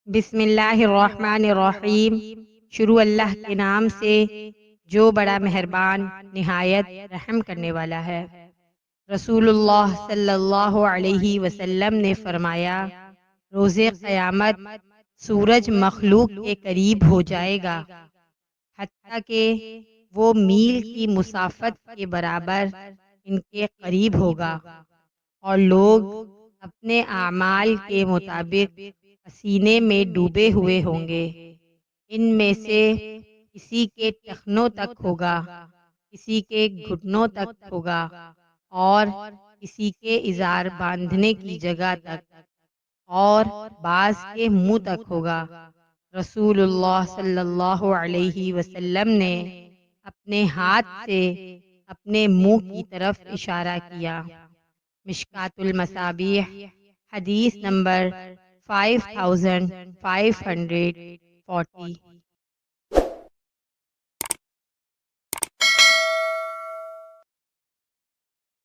بسم اللہ الرحمن الرحیم۔ شروع اللہ کے نام سے جو بڑا مہربان نہایت رحم کرنے والا ہے۔ رسول اللہ صلی اللہ علیہ وسلم نے فرمایا، روز قیامت سورج مخلوق کے قریب ہو جائے گا، حتیٰ کہ وہ میل کی مسافت کے برابر ان کے قریب ہوگا، اور لوگ اپنے اعمال کے مطابق پسینے میں ڈوبے ہوئے ہوں گے۔ ان میں سے کسی کے ٹخنوں تک ہوگا، کسی کے گھٹنوں تک ہوگا، اور کسی کے ازار باندھنے کی جگہ تک، اور بعض کے منہ تک ہوگا۔ رسول اللہ صلی اللہ علیہ وسلم نے اپنے ہاتھ سے اپنے منہ کی طرف اشارہ کیا۔ مشکات المصابیح، حدیث نمبر 5540